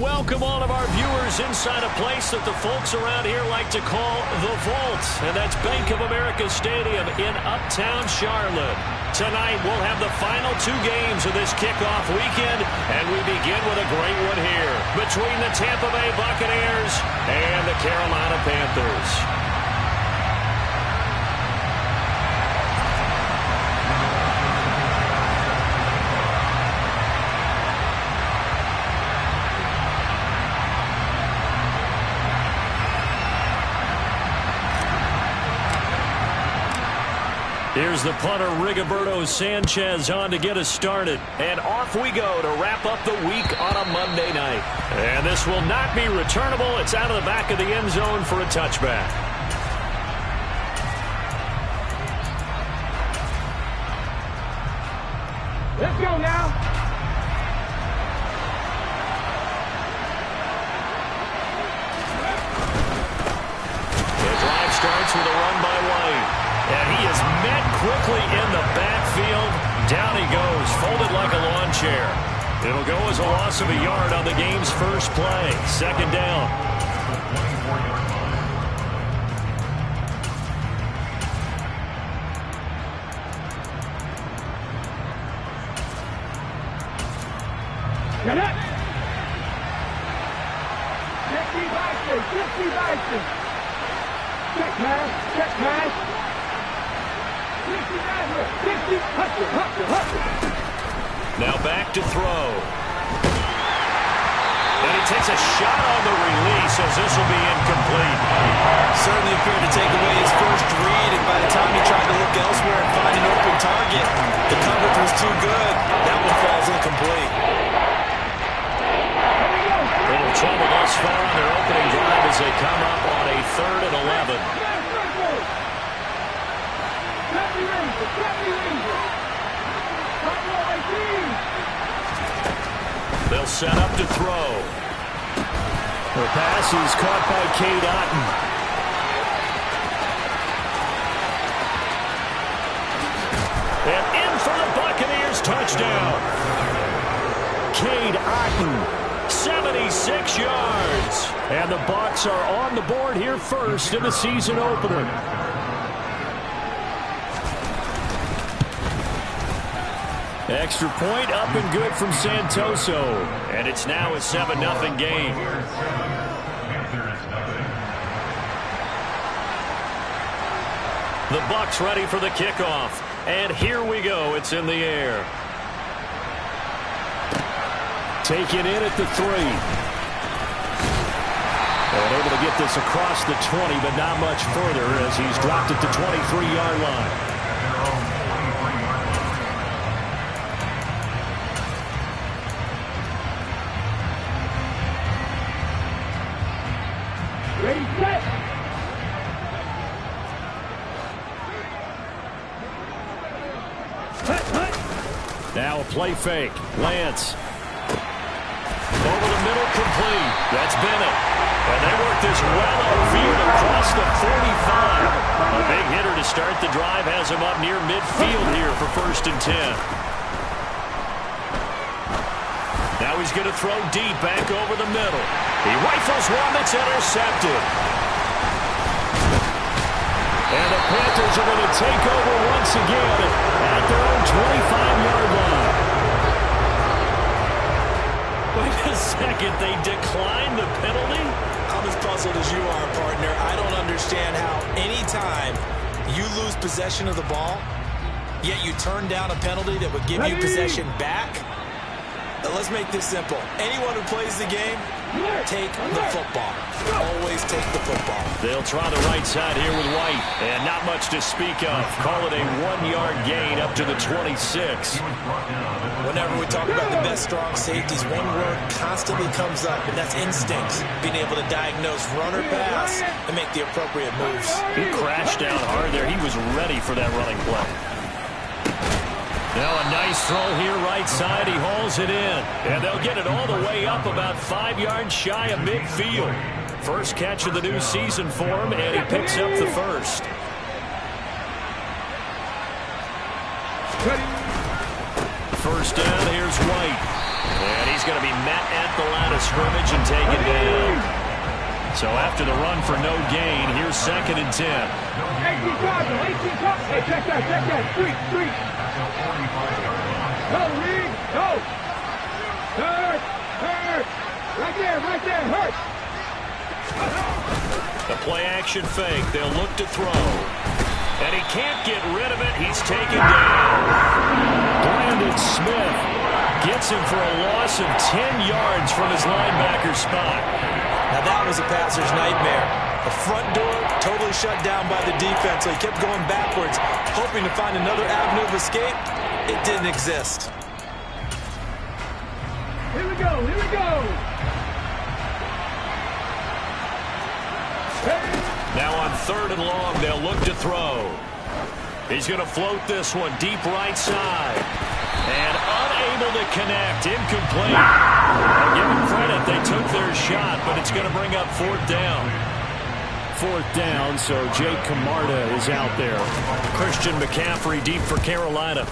welcome all of our viewers inside a place that the folks around here like to call the Vault, and that's Bank of America Stadium in Uptown Charlotte. Tonight we'll have the final two games of this kickoff weekend, and we begin with a great one here between the Tampa Bay Buccaneers and the Carolina Panthers. Here's the punter, Rigoberto Sanchez, on to get us started. And off we go to wrap up the week on a Monday night. And this will not be returnable. It's out of the back of the end zone for a touchback. Let's go now. The drive starts with a run by White. And he is met quickly in the backfield. Down he goes, folded like a lawn chair. It'll go as a loss of a yard on the game's first play. Second down. Get it. Check pass. Now back to throw. And he takes a shot on the release as this will be incomplete. Certainly appeared to take away his first read, and by the time he tried to look elsewhere and find an open target, the coverage was too good. That one falls incomplete. Little trouble thus far on their opening drive as they come up on a 3rd and 11. They'll set up to throw. The pass is caught by Cade Otton. And in for the Buccaneers, touchdown. Cade Otton, 76 yards. And the Bucs are on the board here first in the season opener. Extra point up and good from Santoso. And it's now a 7-0 game. The Bucs ready for the kickoff. And here we go. It's in the air. Taken in at the 3. And able to get this across the 20, but not much further as he's dropped at the 23-yard line. Ready, set. Now a play fake. Lance. Over the middle, complete. That's Bennett. And they work this well upfield across the 45. A big hitter to start the drive has him up near midfield here for 1st and 10. Now he's going to throw deep back over the middle. He rifles one that's intercepted. And the Panthers are going to take over once again at their own 25-yard line. Wait a second, they declined the penalty? I'm as puzzled as you are, partner. I don't understand how any time you lose possession of the ball, yet you turn down a penalty that would give you possession back. Let's make this simple. Anyone who plays the game, take the football. Always take the football. They'll try the right side here with White. And not much to speak of. Call it a 1-yard gain up to the 26. Whenever we talk about the best strong safeties, one word constantly comes up, and that's instincts. Being able to diagnose run or pass and make the appropriate moves. He crashed down hard there. He was ready for that running play. Now a nice throw here right side. He hauls it in. And they'll get it all the way up about 5 yards shy of midfield. First catch of the new season for him, and he picks up the first. First down, here's White. And he's going to be met at the line of scrimmage and taken down. So after the run for no gain, here's 2nd and 10. 18 yards, 18 yards. Hey, check that. Street. Go, Reed, go. Hurt. Right there, hurt. The play action fake. They'll look to throw. And he can't get rid of it. He's taken down. Brandon Smith gets him for a loss of 10 yards from his linebacker spot. Now that was a passer's nightmare. The front door totally shut down by the defense, so he kept going backwards, hoping to find another avenue of escape. It didn't exist. Here we go. Now on 3rd and long, they'll look to throw. He's going to float this one deep right side. And unable to connect. Incomplete. I'll give them credit. They took their shot, but it's going to bring up 4th down. 4th down, so Jake Camarda is out there. Christian McCaffrey deep for Carolina.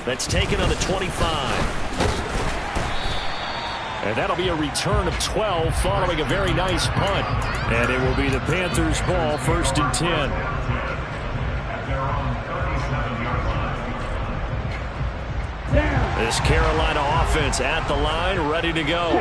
That's taken on the 25. And that'll be a return of 12 following a very nice punt. And it will be the Panthers' ball, 1st and 10. This Carolina offense at the line, ready to go.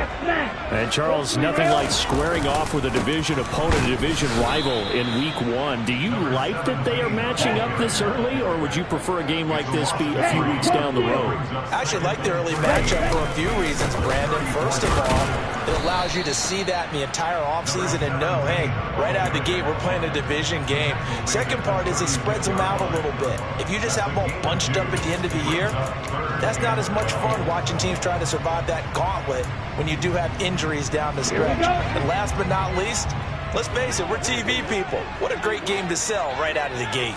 And Charles, nothing like squaring off with a division opponent, a division rival in week 1. Do you like that they are matching up this early, or would you prefer a game like this be a few weeks down the road? I actually like the early matchup for a few reasons, Brandon. First of all, it allows you to see that in the entire offseason and know, hey, right out of the gate, we're playing a division game. Second part is it spreads them out a little bit. If you just have them all bunched up at the end of the year, that's not as much fun watching teams try to survive that gauntlet when you do have injuries down the stretch. And last but not least, let's face it, we're TV people. What a great game to sell right out of the gate.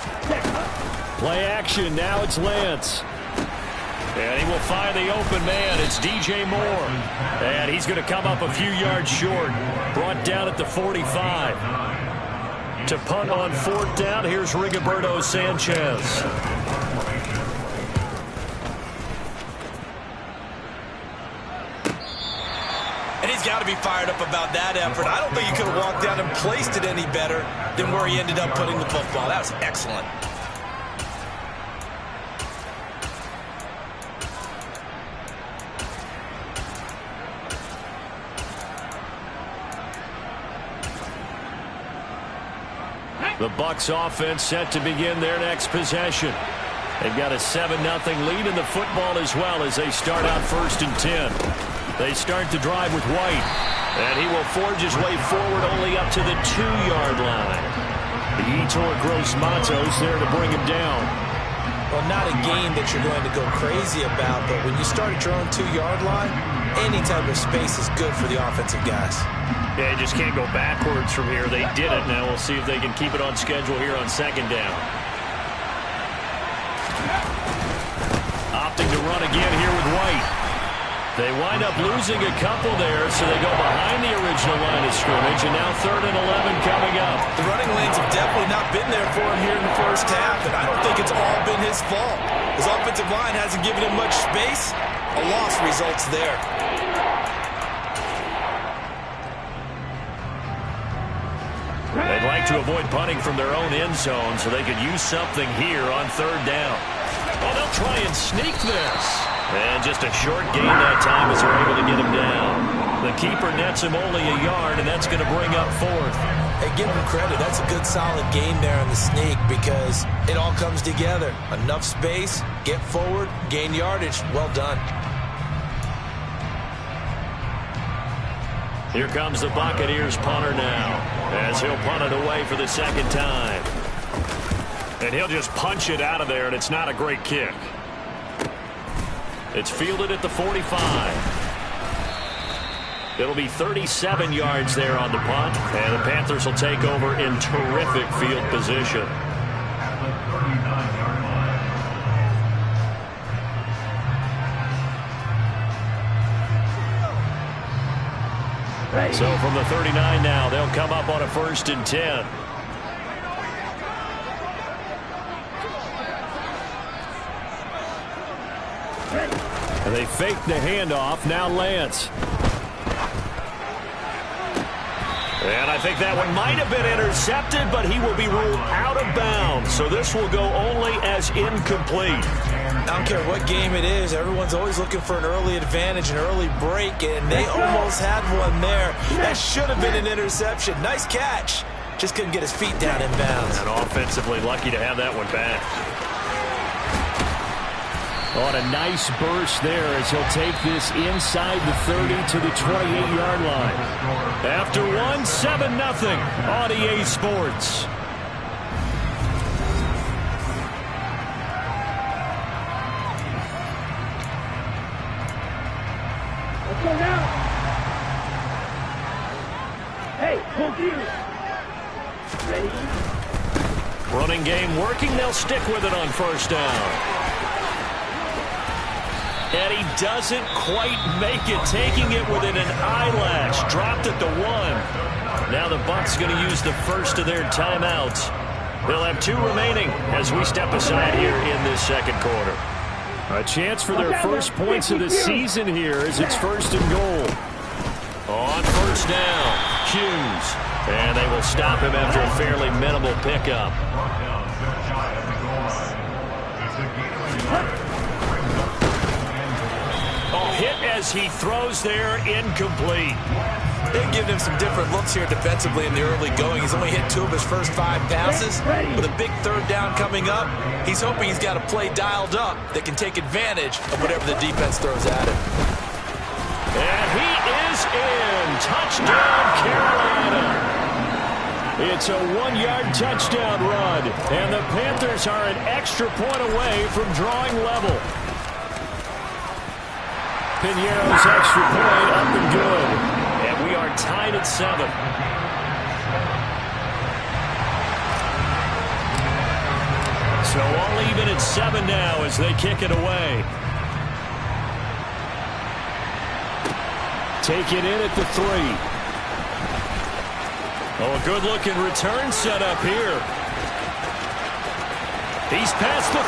Play action. Now it's Lance. And he will find the open man. It's DJ Moore. And he's going to come up a few yards short. Brought down at the 45. To punt on 4th down, here's Rigoberto Sanchez. And he's got to be fired up about that effort. I don't think he could have walked down and placed it any better than where he ended up putting the football. That was excellent. The Bucs offense set to begin their next possession. They've got a 7-0 lead in the football as well as they start out 1st and 10. They start to drive with White, and he will forge his way forward only up to the 2-yard line. Yetur Gross-Matos there to bring him down. Well, not a game that you're going to go crazy about, but when you start at your own 2-yard line, any type of space is good for the offensive guys. Yeah, you just can't go backwards from here. They did it. Now we'll see if they can keep it on schedule here on 2nd down. Opting to run again here with White. They wind up losing a couple there, so they go behind the original line of scrimmage, and now 3rd and 11 coming up. The running lanes have definitely not been there for him here in the first half, and I don't think it's all been his fault. His offensive line hasn't given him much space. A loss results there. They'd like to avoid punting from their own end zone so they could use something here on 3rd down. Oh, they'll try and sneak this. And just a short gain that time as they're able to get him down. The keeper nets him only a yard, and that's going to bring up 4th. Hey, give him credit. That's a good, solid gain there on the sneak because it all comes together. Enough space, get forward, gain yardage. Well done. Here comes the Buccaneers punter now as he'll punt it away for the 2nd time. And he'll just punch it out of there, and it's not a great kick. It's fielded at the 45. It'll be 37 yards there on the punt, and the Panthers will take over in terrific field position. So from the 39 now, they'll come up on a 1st and 10. And they fake the handoff. Now Lance. And I think that one might have been intercepted, but he will be ruled out of bounds. So this will go only as incomplete. I don't care what game it is. Everyone's always looking for an early advantage, an early break, and they almost had one there. That should have been an interception. Nice catch. Just couldn't get his feet down in bounds. And offensively lucky to have that one back. On a nice burst there as he'll take this inside the 30 to the 28-yard line. After one, 7-0 on EA Sports. Let's go now. Hey, hold you. Ready? Running game working. They'll stick with it on first down. And he doesn't quite make it, taking it within an eyelash. Dropped at the 1. Now the Bucs going to use the first of their timeouts. They'll have 2 remaining as we step aside here in this second quarter. A chance for their first points of the season here as it's first and goal. On first down, Hughes. And they will stop him after a fairly minimal pickup. Hit as he throws there, incomplete. They've given him some different looks here defensively in the early going. He's only hit 2 of his first 5 passes. With a big third down coming up, he's hoping he's got a play dialed up that can take advantage of whatever the defense throws at him. And he is in. Touchdown, Carolina. It's a 1-yard touchdown run, and the Panthers are an extra point away from drawing level. Piñeiro's extra point up and good. And we are tied at 7. So all even at 7 now as they kick it away. Take it in at the 3. Oh, a good-looking return set up here. He's past the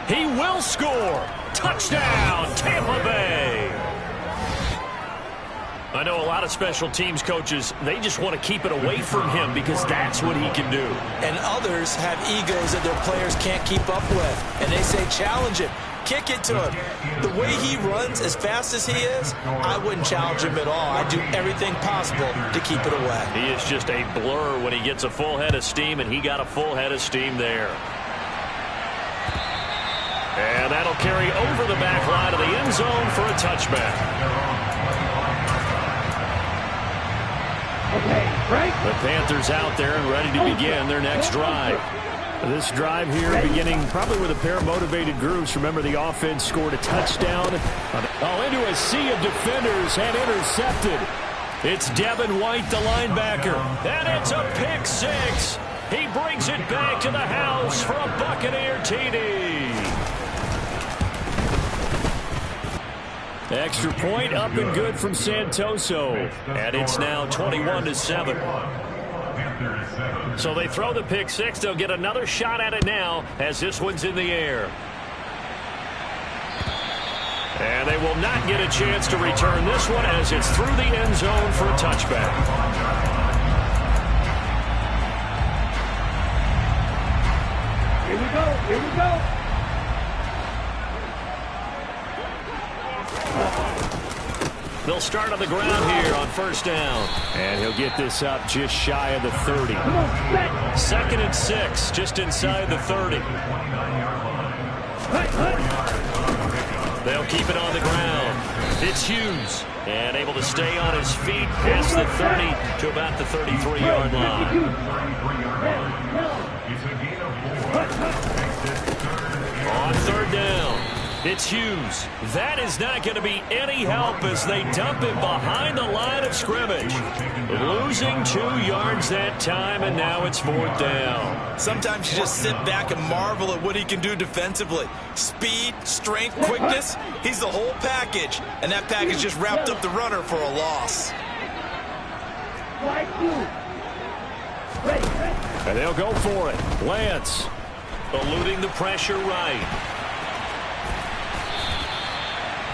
30. He will score. Touchdown, Tampa Bay. I know a lot of special teams coaches, they just want to keep it away from him because that's what he can do. And others have egos that their players can't keep up with. And they say, challenge him. Kick it to him. The way he runs as fast as he is, I wouldn't challenge him at all. I'd do everything possible to keep it away. He is just a blur when he gets a full head of steam, and he got a full head of steam there. And that'll carry over the back line of the end zone for a touchback. Okay, right? The Panthers out there and ready to begin their next drive. This drive here beginning probably with a pair of motivated groups. Remember, the offense scored a touchdown. Into a sea of defenders and intercepted. It's Devin White, the linebacker. And it's a pick 6. He brings it back to the house for a Buccaneer TD. Extra point up and good from Santoso. And it's now 21-7. So they throw the pick 6. They'll get another shot at it now as this one's in the air. And they will not get a chance to return this one as it's through the end zone for a touchback. Here we go, here we go. They'll start on the ground here on first down. And he'll get this up just shy of the 30. Second and 6, just inside the 30. They'll keep it on the ground. It's Hughes. And able to stay on his feet past the 30 to about the 33-yard line. On third down. It's Hughes. That is not going to be any help as they dump it behind the line of scrimmage. Losing 2 yards that time, and now it's fourth down. Sometimes you just sit back and marvel at what he can do defensively. Speed, strength, quickness, he's the whole package. And that package just wrapped up the runner for a loss. And they'll go for it. Lance eluding the pressure right.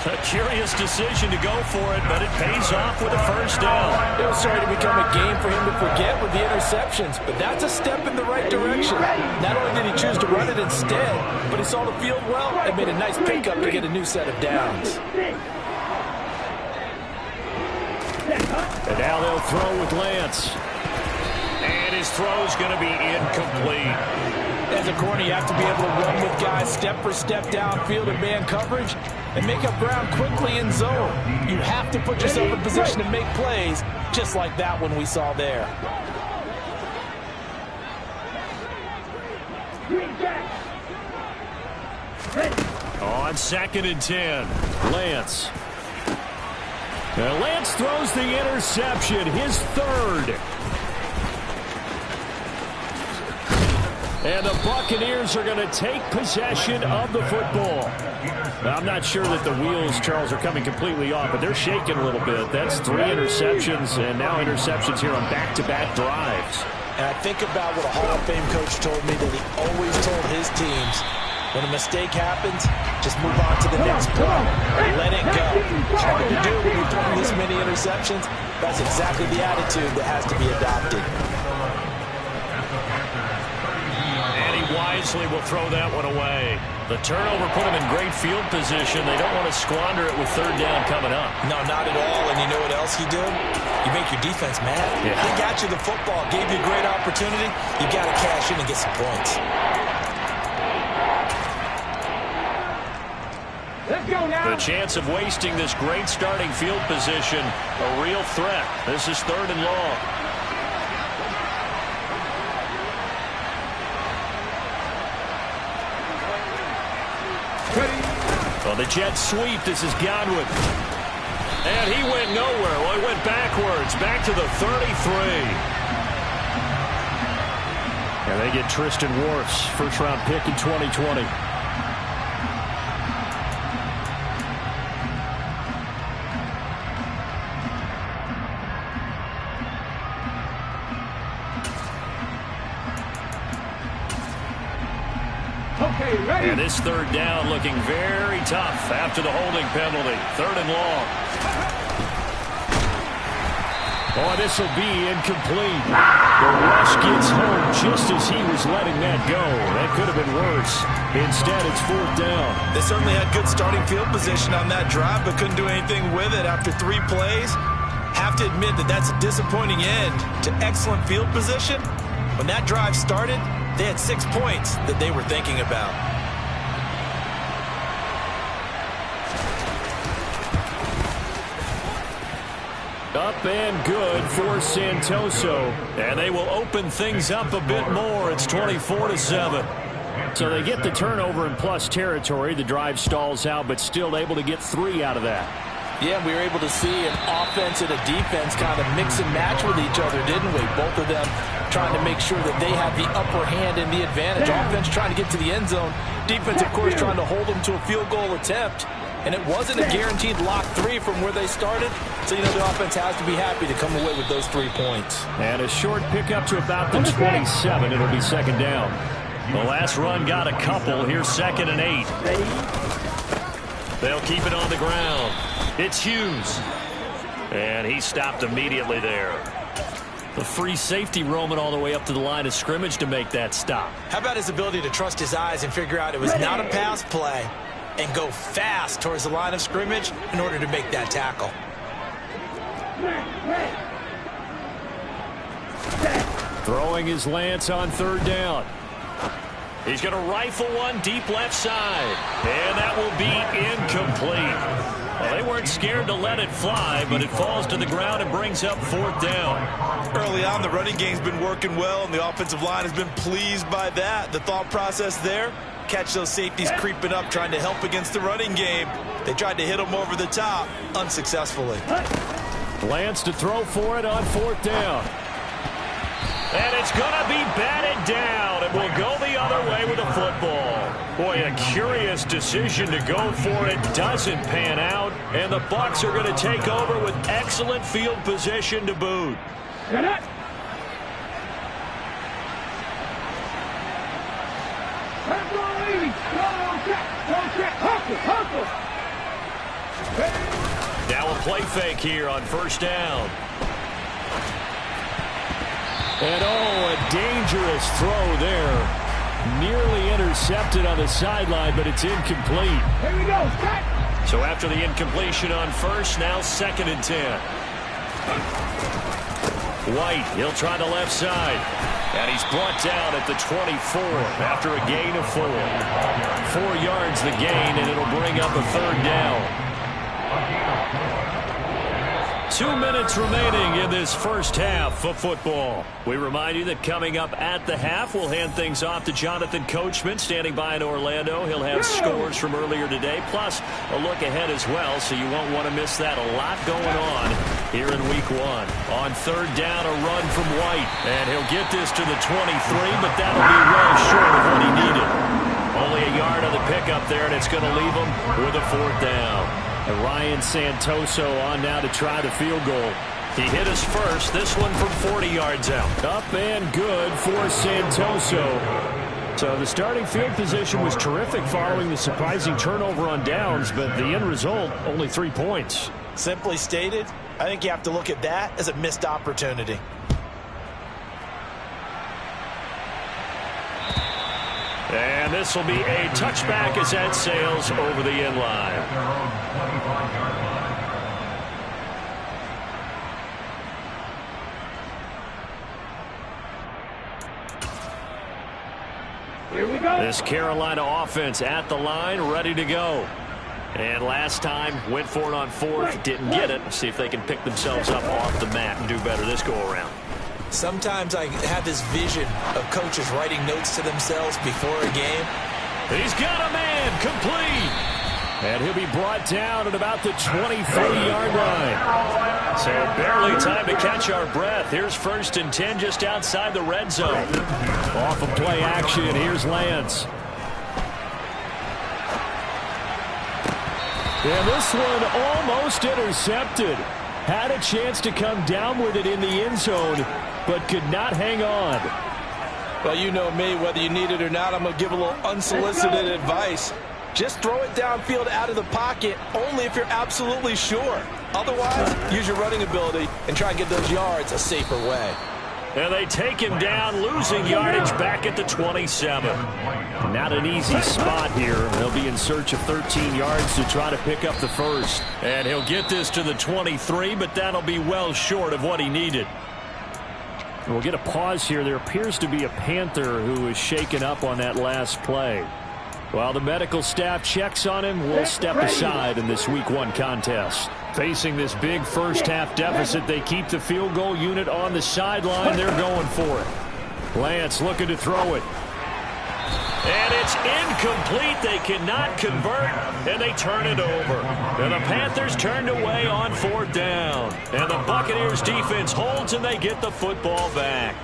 A curious decision to go for it, but it pays off with a first down. It was starting to become a game for him to forget with the interceptions, but that's a step in the right direction. Not only did he choose to run it instead, but he saw the field well and made a nice pickup to get a new set of downs. And now they'll throw with Lance. And his throw's going to be incomplete. As a corner, you have to be able to run with guys step for step downfield in man coverage and make up ground quickly in zone. You have to put yourself in position to make plays, just like that one we saw there. On 2nd and 10, Lance. Now Lance throws the interception, his third. And the Buccaneers are going to take possession of the football. Now, I'm not sure that the wheels, Charles, are coming completely off, but they're shaking a little bit. That's 3 interceptions, and now interceptions here on back-to-back drives. And I think about what a Hall of Fame coach told me, that he always told his teams, when a mistake happens, just move on to the next play. Let it go. Hard to do when you're throwing this many interceptions. That's exactly the attitude that has to be adopted. Wisely will throw that one away. The turnover put them in great field position. They don't want to squander it with 3rd down coming up. No, not at all. And you know what else you do? You make your defense mad. Yeah. They got you the football, gave you a great opportunity. You got to cash in and get some points. Let's go now. The chance of wasting this great starting field position, a real threat. This is 3rd and long. Well, the jet sweep. This is Godwin. And he went nowhere. Well, he went backwards. Back to the 33. And they get Tristan Wirfs, first-round pick in 2020. And this 3rd down looking very tough after the holding penalty. 3rd and long. Oh, this will be incomplete. The rush gets home just as he was letting that go. That could have been worse. Instead, it's 4th down. They certainly had good starting field position on that drive, but couldn't do anything with it after 3 plays. Have to admit that that's a disappointing end to excellent field position. When that drive started, they had 6 points that they were thinking about. Up and good for Santoso. And they will open things up a bit more. It's 24-7. So they get the turnover in plus territory. The drive stalls out, but still able to get 3 out of that. Yeah, we were able to see an offense and a defense kind of mix and match with each other, didn't we? Both of them trying to make sure that they have the upper hand and the advantage. Offense trying to get to the end zone. Defense, of course, trying to hold them to a field goal attempt. And it wasn't a guaranteed lock 3 from where they started. So, you know, the offense has to be happy to come away with those 3 points. And a short pickup to about the 27. It'll be 2nd down. The last run got a couple. Here's 2nd and 8. They'll keep it on the ground. It's Hughes. And he stopped immediately there. The free safety roaming all the way up to the line of scrimmage to make that stop. How about his ability to trust his eyes and figure out it was not a pass play and go fast towards the line of scrimmage in order to make that tackle. Throwing his Lance on 3rd down. He's going to rifle one deep left side. And that will be incomplete. Well, they weren't scared to let it fly, but it falls to the ground and brings up 4th down. Early on, the running game's been working well, and the offensive line has been pleased by that. The thought process there, catch those safeties creeping up, trying to help against the running game. They tried to hit them over the top, unsuccessfully. Lance to throw for it on 4th down. And it's going to be batted down. It will go the other way with the football. Boy, a curious decision to go for it. Doesn't pan out. And the Bucs are going to take over with excellent field position to boot. Now a play fake here on first down. And a dangerous throw there. Nearly intercepted on the sideline, but it's incomplete. Here we go. So after the incompletion on first, now 2nd and 10. White, he'll try the left side. And he's brought down at the 24 after a gain of 4. 4 yards the gain, and it'll bring up a 3rd down. 2 minutes remaining in this first half of football. We remind you that coming up at the half, we'll hand things off to Jonathan Coachman standing by in Orlando. He'll have scores from earlier today, plus a look ahead as well, so you won't want to miss that. A lot going on here in week 1. On 3rd down, a run from White, and he'll get this to the 23, but that'll be well short of what he needed. Only a yard on the pickup there, and it's going to leave him with a 4th down. And Ryan Santoso on now to try the field goal. He hit us first. This one from 40 yards out. Up and good for Santoso. So the starting field position was terrific following the surprising turnover on downs, but the end result, only 3 points. Simply stated, I think you have to look at that as a missed opportunity. And this will be a touchback as that sails over the end line. Here we go. This Carolina offense at the line, ready to go. And last time, went for it on 4th, didn't get it. See if they can pick themselves up off the mat and do better this go-around. Sometimes I have this vision of coaches writing notes to themselves before a game. He's got a man, complete. And he'll be brought down at about the 23-yard line. So barely time to catch our breath. Here's 1st and 10 just outside the red zone. Off of play action, here's Lance. And this one almost intercepted. Had a chance to come down with it in the end zone, but could not hang on. Well, you know me, whether you need it or not, I'm going to give a little unsolicited advice. Just throw it downfield out of the pocket, only if you're absolutely sure. Otherwise, use your running ability and try and get those yards a safer way. And they take him down, losing yardage back at the 27. Not an easy spot here. They'll be in search of 13 yards to try to pick up the first. And he'll get this to the 23, but that'll be well short of what he needed. We'll get a pause here. There appears to be a Panther who is shaken up on that last play. While the medical staff checks on him, we'll step aside in this Week 1 contest. Facing this big first-half deficit, they keep the field goal unit on the sideline. They're going for it. Lance looking to throw it. And it's incomplete. They cannot convert, and they turn it over. And the Panthers turned away on 4th down. And the Buccaneers defense holds, and they get the football back.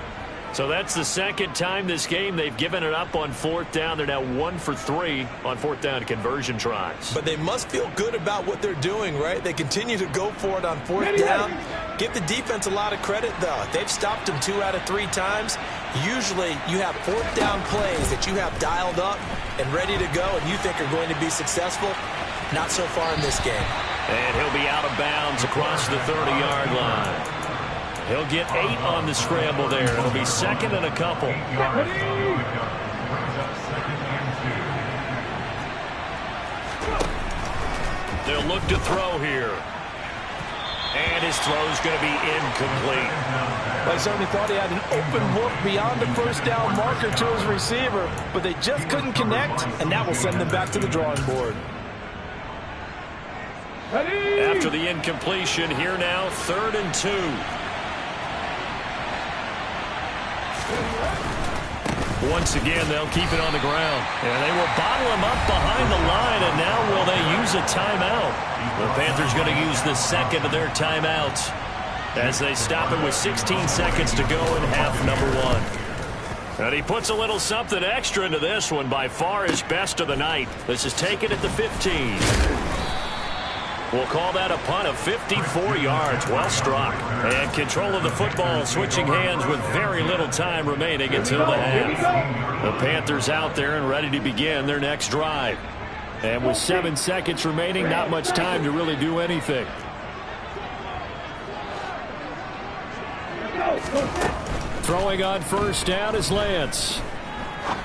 So that's the 2nd time this game they've given it up on 4th down. They're now 1 for 3 on 4th down conversion tries. But they must feel good about what they're doing, right? They continue to go for it on 4th down. Give the defense a lot of credit, though. They've stopped them 2 out of 3 times. Usually you have 4th down plays that you have dialed up and ready to go and you think are going to be successful. Not so far in this game. And he'll be out of bounds across the 30-yard line. He'll get 8 on the scramble there. It'll be 2nd and a couple. They'll look to throw here. And his throw's going to be incomplete. I certainly thought he had an open look beyond the first down marker to his receiver, but they just couldn't connect, and that will send them back to the drawing board. After the incompletion, here now, 3rd and 2. Once again, they'll keep it on the ground. And they will bottle him up behind the line, and now will they use a timeout? The Panthers going to use the 2nd of their timeouts as they stop it with 16 seconds to go in half number 1. And he puts a little something extra into this one, by far his best of the night. This is taken at the 15. We'll call that a punt of 54 yards. Well struck. And control of the football switching hands with very little time remaining until the half. The Panthers out there and ready to begin their next drive. And with 7 seconds remaining, not much time to really do anything. Throwing on first down is Lance.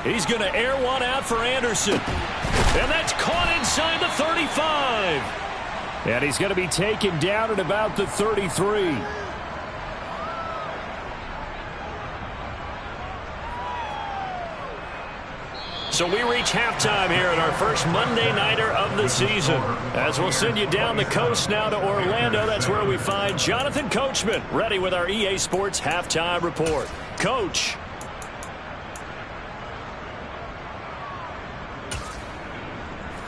He's going to air one out for Anderson. And that's caught inside the 35. And he's going to be taken down at about the 33. So we reach halftime here at our first Monday Nighter of the season. As we'll send you down the coast now to Orlando, that's where we find Jonathan Coachman, ready with our EA Sports Halftime Report. Coach.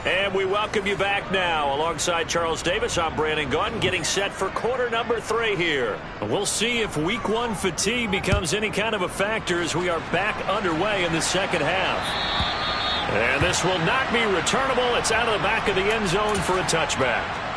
And we welcome you back now. Alongside Charles Davis, I'm Brandon Gaudin, getting set for quarter number 3 here. We'll see if week 1 fatigue becomes any kind of a factor as we are back underway in the second half. And this will not be returnable. It's out of the back of the end zone for a touchback.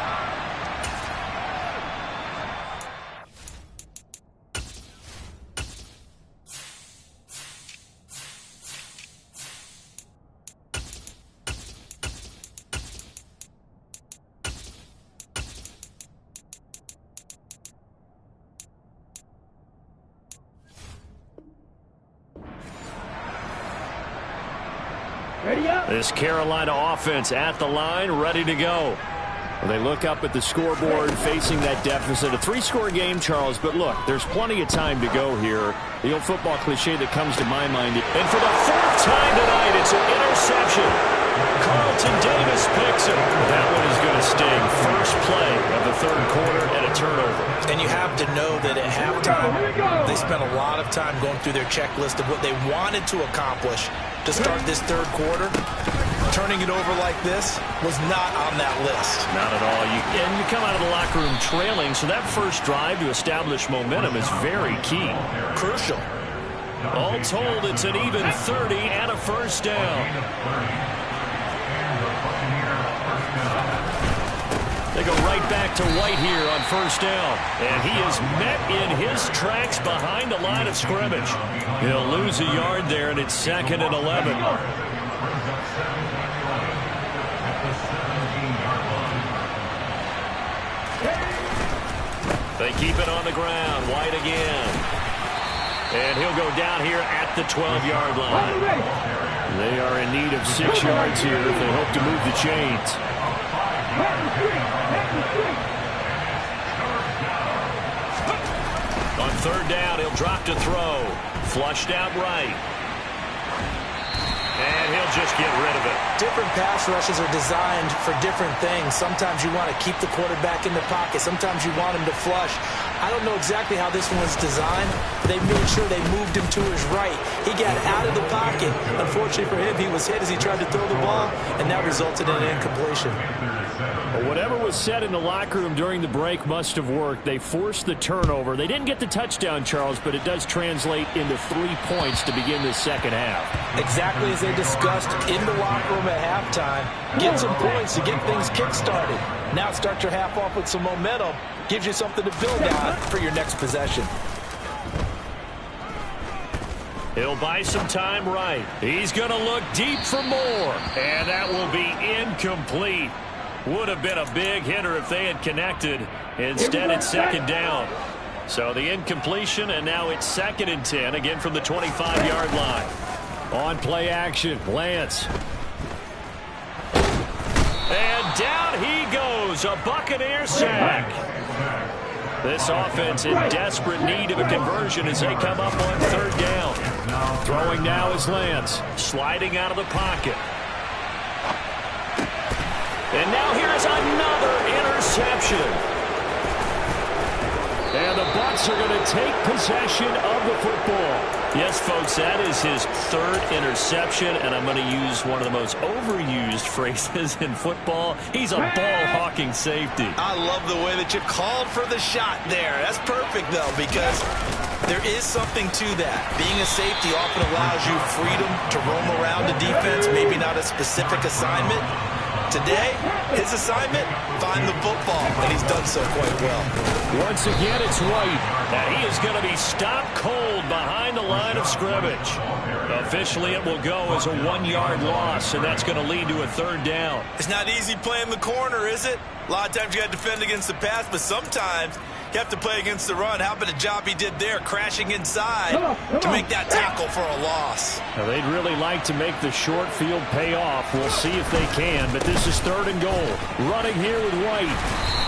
This Carolina offense at the line, ready to go. They look up at the scoreboard, facing that deficit. A 3-score game, Charles, but look, there's plenty of time to go here. The old football cliche that comes to my mind. And for the 4th time tonight, it's an interception. Carlton Davis picks it. That one is going to sting. First play of the 3rd quarter and a turnover. And you have to know that at halftime, they spent a lot of time going through their checklist of what they wanted to accomplish to start this 3rd quarter. Turning it over like this was not on that list. Not at all. And you come out of the locker room trailing, so that first drive to establish momentum is very key. Crucial. All told, it's an even 30 and a first down. They go right back to White here on first down. And he is met in his tracks behind the line of scrimmage. He'll lose a yard there, and it's 2nd and 11. They keep it on the ground. White again. And he'll go down here at the 12-yard line. They are in need of 6 yards here if they hope to move the chains. On 3rd down, he'll drop to throw. Flushed out right. And he'll just get rid of it. Different pass rushes are designed for different things. Sometimes you want to keep the quarterback in the pocket. Sometimes you want him to flush. I don't know exactly how this one was designed. They made sure they moved him to his right. He got out of the pocket. Unfortunately for him, he was hit as he tried to throw the ball, and that resulted in an incompletion. Well, whatever was said in the locker room during the break must have worked. They forced the turnover. They didn't get the touchdown, Charles, but it does translate into 3 points to begin the second half. Exactly as they discussed in the locker room at halftime. Get some points to get things kick-started. Now start your half off with some momentum. Gives you something to build on for your next possession. He'll buy some time right. He's going to look deep for more. And that will be incomplete. Would have been a big hitter if they had connected. Instead, it's 2nd down. So the incompletion, and now it's 2nd and 10, again from the 25-yard line. On play action, Lance. And down he goes, a Buccaneer sack. This offense in desperate need of a conversion as they come up on 3rd down. Throwing now is Lance, sliding out of the pocket. And now here's another interception. And the Bucs are going to take possession of the football. Yes, folks, that is his 3rd interception, and I'm going to use one of the most overused phrases in football. He's a ball-hawking safety. I love the way that you called for the shot there. That's perfect, though, because there is something to that. Being a safety often allows you freedom to roam around the defense, maybe not a specific assignment. Today, his assignment, find the football, and he's done so quite well. Once again, it's White. And he is going to be stopped cold behind the line of scrimmage. Officially, it will go as a 1-yard loss, and that's going to lead to a third down. It's not easy playing the corner, is it? A lot of times you got to defend against the pass, but sometimes you have to play against the run. How about the job he did there, crashing inside to make that tackle for a loss? Now, they'd really like to make the short field pay off. We'll see if they can, but this is 3rd and goal. Running here with White.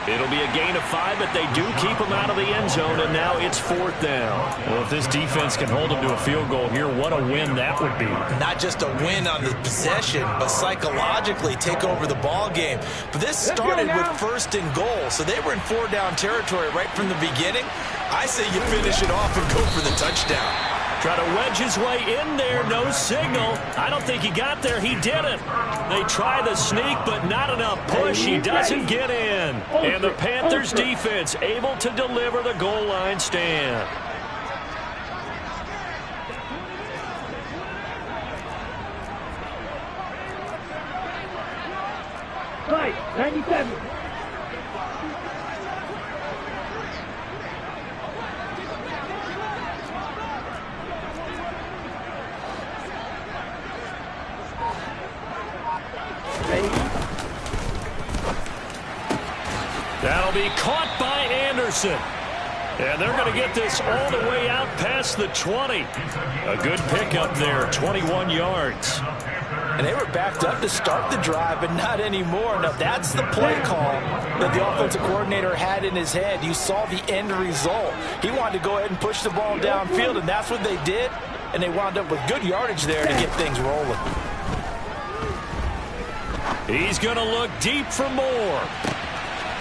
It'll be a gain of 5, but they do keep him out of the end zone, and now it's 4th down. Well, if this defense can hold him to a field goal here, what a win that would be. Not just a win on the possession, but psychologically take over the ball game. But this started with 1st and goal, so they were in 4-down territory right from the beginning. I say you finish it off and go for the touchdown. Try to wedge his way in there, no signal. I don't think he got there. He didn't. They try the sneak, but not enough push. He doesn't get in. And the Panthers defense able to deliver the goal line stand. Right, 97. That'll be caught by Anderson. And they're going to get this all the way out past the 20. A good pickup there, 21 yards. And they were backed up to start the drive, but not anymore. Now, that's the play call that the offensive coordinator had in his head. You saw the end result. He wanted to go ahead and push the ball downfield, and that's what they did. And they wound up with good yardage there to get things rolling. He's going to look deep for more.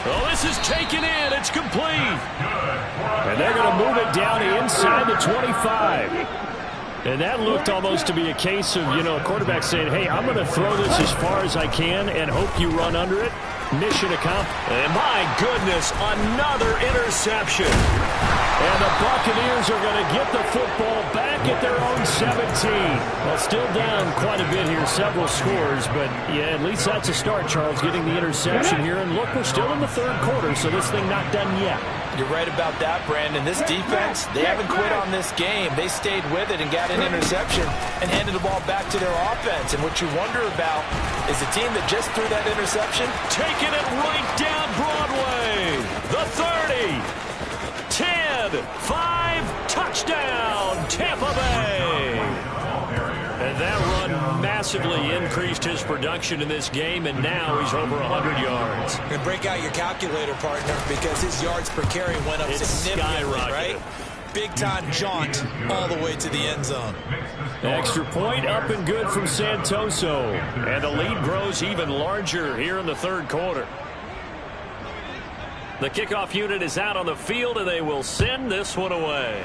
Oh, this is taken in. It's complete. And they're going to move it down inside the 25. And that looked almost to be a case of, a quarterback saying, hey, I'm going to throw this as far as I can and hope you run under it. Mission accomplished. And my goodness, another interception. And the Buccaneers are going to get the football back at their own 17. Well, still down quite a bit here, several scores, but yeah, at least that's a start, Charles, getting the interception here. And look, we're still in the 3rd quarter, so this thing not done yet. You're right about that, Brandon. This defense, they haven't quit on this game. They stayed with it and got an interception and handed the ball back to their offense. And what you wonder about is the team that just threw that interception, taking it right down Broadway. The 30, 10, 5, touchdown, Tampa Bay. And that run massively increased his production in this game, and now he's over 100 yards. And break out your calculator, partner, because his yards per carry went up significantly, right? Big-time jaunt all the way to the end zone. Extra point up and good from Santoso. And the lead grows even larger here in the 3rd quarter. The kickoff unit is out on the field, and they will send this one away.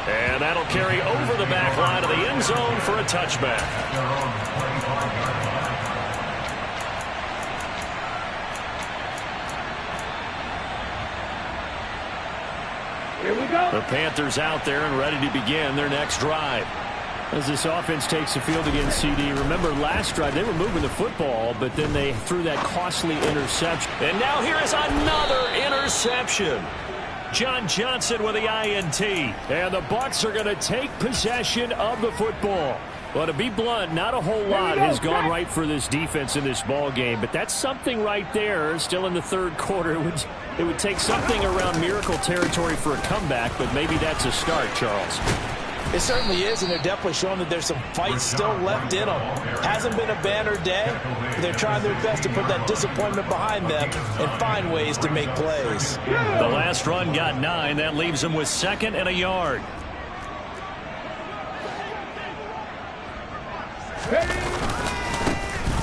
And that'll carry over the back line of the end zone for a touchback. Here we go. The Panthers out there and ready to begin their next drive. As this offense takes the field against CD, remember last drive they were moving the football, but then they threw that costly interception. And now here is another interception. John Johnson with the INT. And the Bucs are going to take possession of the football. Well, to be blunt, not a whole lot has gone right for this defense in this ball game, but that's something right there. Still in the 3rd quarter. It would take something around miracle territory for a comeback, but maybe that's a start, Charles. It certainly is, and they're definitely showing that there's some fight still left in them. Hasn't been a banner day. They're trying their best to put that disappointment behind them and find ways to make plays. The last run got 9. That leaves them with 2nd and a yard.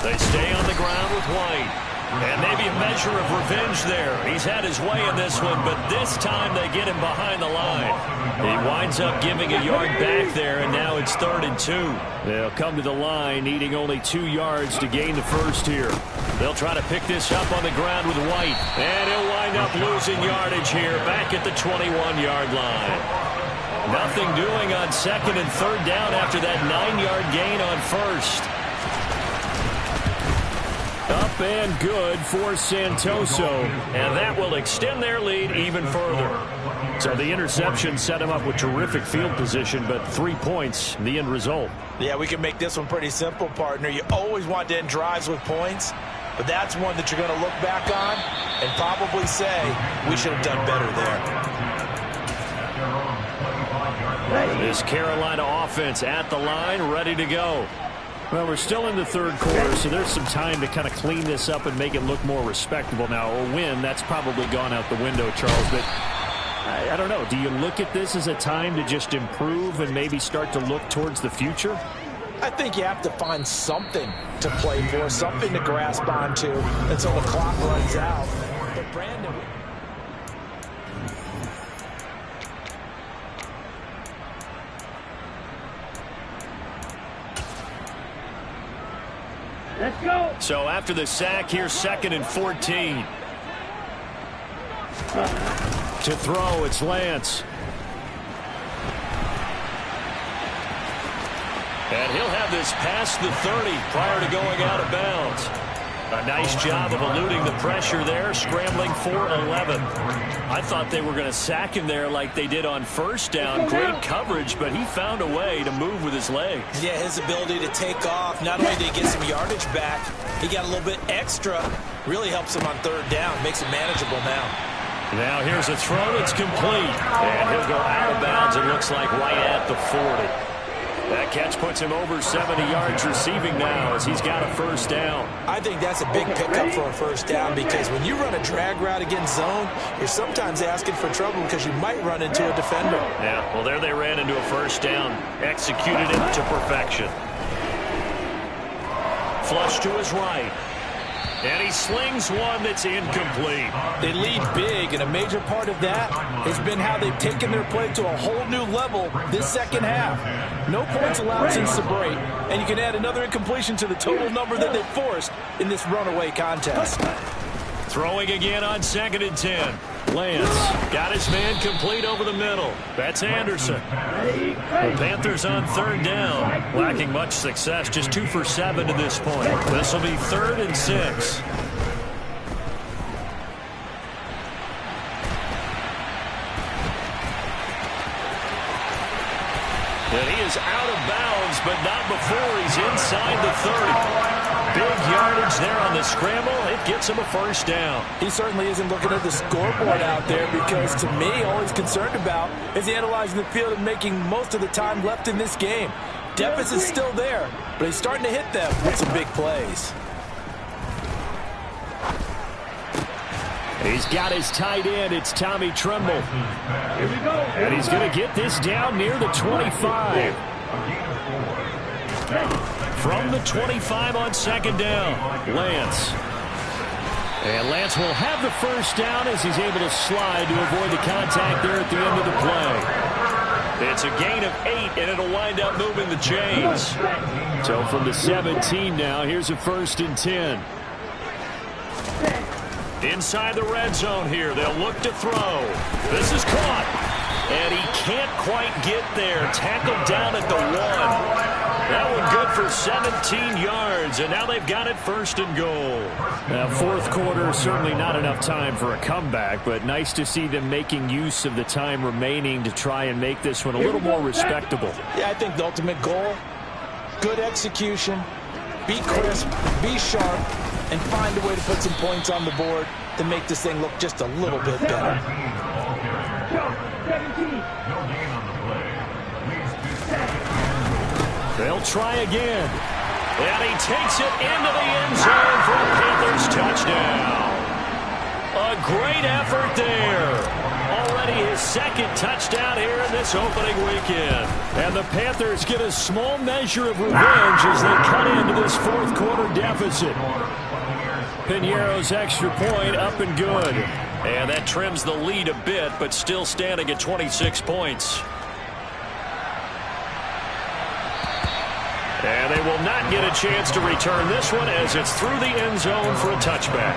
They stay on the ground with White. And maybe a measure of revenge there. He's had his way in this one, but this time they get him behind the line. He winds up giving a yard back there, and now it's 3rd and 2. They'll come to the line, needing only 2 yards to gain the first here. They'll try to pick this up on the ground with White. And he'll wind up losing yardage here, back at the 21-yard line. Nothing doing on 2nd and 3rd down after that 9-yard gain on 1st. Up and good for Santoso. And that will extend their lead even further. So the interception set him up with terrific field position, but 3 points, the end result. Yeah, we can make this one pretty simple, partner. You always want to end drives with points, but that's one that you're going to look back on and probably say, we should have done better there. This Carolina offense at the line, ready to go. Well, we're still in the third quarter, so there's some time to kind of clean this up and make it look more respectable. Now, a win, that's probably gone out the window, Charles, but I don't know. Do you look at this as a time to just improve and maybe start to look towards the future? I think you have to find something to play for, something to grasp onto until the clock runs out. But Brandon... Let's go. So after the sack, here's 2nd and 14. To throw, it's Lance. And he'll have this past the 30 prior to going out of bounds. A nice job of eluding the pressure there, scrambling for 11. I thought they were going to sack him there like they did on first down. Great coverage, but he found a way to move with his legs. Yeah, his ability to take off, not only did he get some yardage back, he got a little bit extra. Really helps him on 3rd down, makes it manageable now. Now here's a throw that's complete. And he'll go out of bounds, it looks like, right at the 40. That catch puts him over 70 yards receiving now as he's got a 1st down. I think that's a big pickup for a 1st down because when you run a drag route against zone, you're sometimes asking for trouble because you might run into a defender. Yeah, well, there they ran into a 1st down. Executed it to perfection. Flush to his right. And he slings one that's incomplete. They lead big, and a major part of that has been how they've taken their play to a whole new level this second half. No points allowed since the break, and you can add another incompletion to the total number that they've forced in this runaway contest. Throwing again on 2nd and 10. Lance got his man complete over the middle. That's Anderson. The Panthers on 3rd down. Lacking much success, just 2 for 7 to this point. This will be 3rd and 6. And he is out of bounds, but not before he's inside the 30. Big yardage there on the scramble. It gets him a 1st down. He certainly isn't looking at the scoreboard out there because, to me, all he's concerned about is analyzing the field and making most of the time left in this game. Deficit's still there, but he's starting to hit them with some big plays. He's got his tight end. It's Tommy Tremble. Here we go. And he's going to get this down near the 25. From the 25 on 2nd down, Lance. And Lance will have the 1st down as he's able to slide to avoid the contact there at the end of the play. It's a gain of 8, and it'll wind up moving the chains. So from the 17 now, here's a 1st and 10. Inside the red zone here, they'll look to throw. This is caught, and he can't quite get there. Tackled down at the 1. That one good for 17 yards, and now they've got it 1st and goal. Now, 4th quarter, certainly not enough time for a comeback, but nice to see them making use of the time remaining to try and make this one a little more respectable. Yeah, I think the ultimate goal, good execution, be crisp, be sharp, and find a way to put some points on the board to make this thing look just a little bit better. 17. They'll try again. And he takes it into the end zone for a Panthers touchdown. A great effort there. Already his 2nd touchdown here in this opening weekend. And the Panthers get a small measure of revenge as they cut into this 4th quarter deficit. Piñeiro's extra point up and good. And that trims the lead a bit, but still standing at 26 points. And they will not get a chance to return this one as it's through the end zone for a touchback.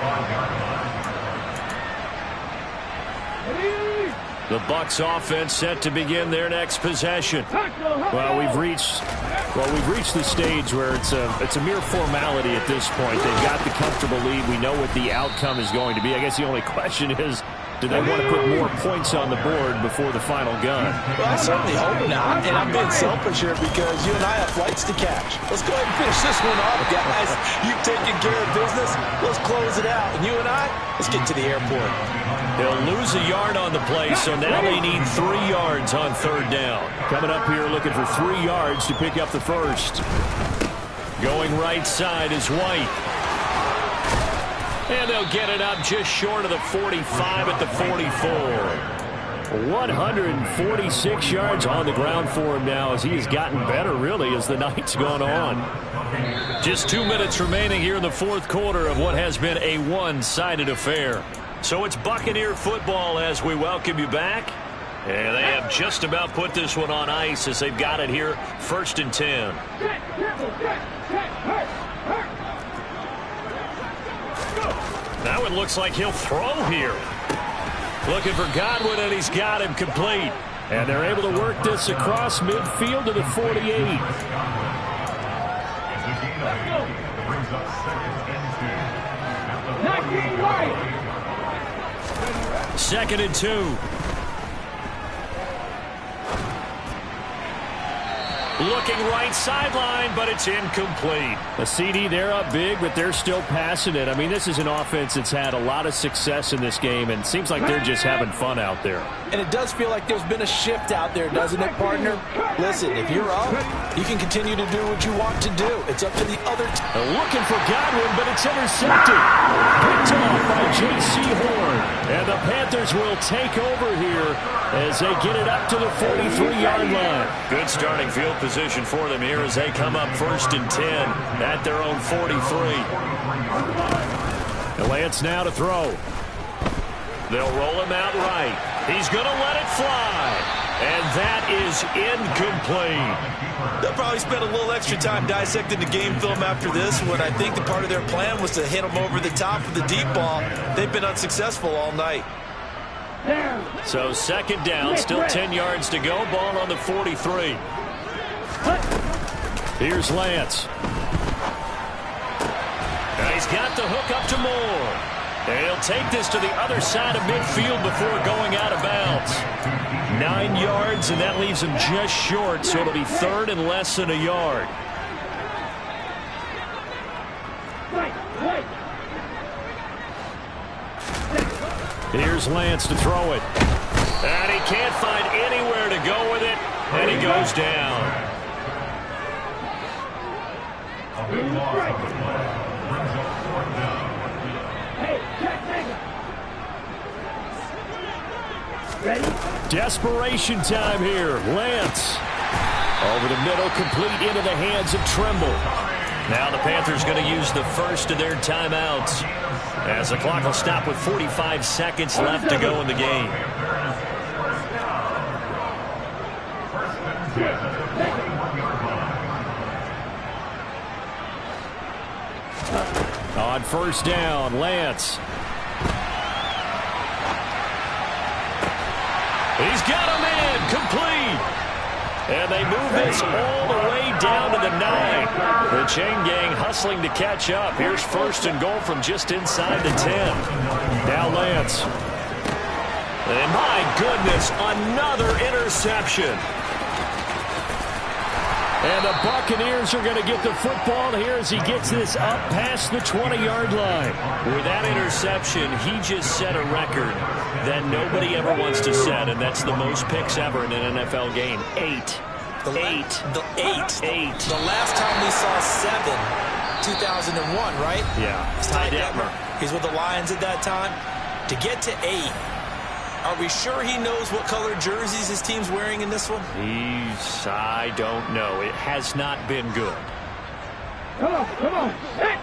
The Bucs offense set to begin their next possession. Well, we've reached the stage where it's a mere formality at this point. They've got the comfortable lead. We know what the outcome is going to be. I guess the only question is, do they want to put more points on the board before the final gun? Well, I certainly hope not. And I'm being selfish here because you and I have flights to catch. Let's go ahead and finish this one off, guys. You've taken care of business. Let's close it out. And you and I, let's get to the airport. They'll lose a yard on the play, so now they need 3 yards on third down. Coming up here looking for 3 yards to pick up the first. Going right side is White. And they'll get it up just short of the 45 at the 44. 146 yards on the ground for him now as he has gotten better, really, as the night's gone on. Just 2 minutes remaining here in the fourth quarter of what has been a one-sided affair. So it's Buccaneer football as we welcome you back. And they have just about put this one on ice as they've got it here, 1st and 10. Now it looks like he'll throw here. Looking for Godwin, and he's got him complete. And they're able to work this across midfield to the 48. 2nd and 2. Looking right sideline, but it's incomplete. A CD, they're up big, but they're still passing it. I mean, this is an offense that's had a lot of success in this game, and it seems like they're just having fun out there. And it does feel like there's been a shift out there, doesn't it, partner? Listen, if you're up, you can continue to do what you want to do. It's up to the other team. Looking for Godwin, but it's intercepted. Picked off by J.C. Horn. And the Panthers will take over here as they get it up to the 43-yard line. Good starting field position for them here as they come up 1st and 10 at their own 43. And Lance now to throw. They'll roll him out right. He's going to let it fly. And that is incomplete. They'll probably spend a little extra time dissecting the game film after this when I think the part of their plan was to hit them over the top of the deep ball. They've been unsuccessful all night. So 2nd down, still 10 yards to go. Ball on the 43. Here's Lance. Now he's got the hook up to Moore. And he'll take this to the other side of midfield before going out of bounds. 9 yards, and that leaves him just short, so it'll be 3rd and less than a yard. Here's Lance to throw it. And he can't find anywhere to go with it, and he goes down. Desperation time here. Lance over the middle, complete into the hands of Trimble. Now the Panthers going to use the first of their timeouts as the clock will stop with 45 seconds left to go in the game. On 1st down, Lance. He's got a man complete. And they move this all the way down to the 9. The chain gang hustling to catch up. Here's 1st and goal from just inside the 10. Now Lance. And my goodness, another interception. And the Buccaneers are going to get the football here as he gets this up past the 20-yard line. With that interception, he just set a record that nobody ever wants to set, and that's the most picks ever in an NFL game. 8. The last time we saw 7, 2001, right? Yeah. It's Ty Detmer. He's with the Lions at that time. To get to 8, are we sure he knows what color jerseys his team's wearing in this one? I don't know. It has not been good. Come on, come on. Hey.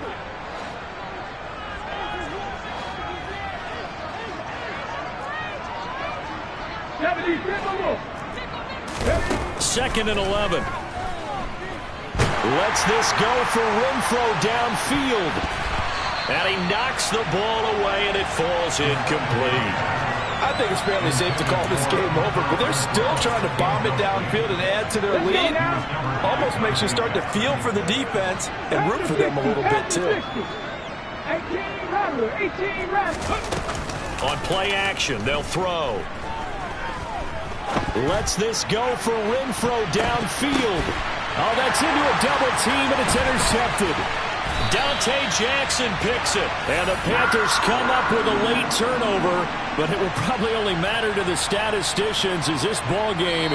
2nd and 11. Lets this go for Renfro downfield. And he knocks the ball away, and it falls incomplete. I think it's fairly safe to call this game over, but they're still trying to bomb it downfield and add to their lead. Almost makes you start to feel for the defense and root for them a little bit, too. 18 Rattler. On play action, they'll throw. Lets this go for Renfro downfield. Oh, that's into a double team, and it's intercepted. Dante Jackson picks it. And the Panthers come up with a late turnover, but it will probably only matter to the statisticians as this ball game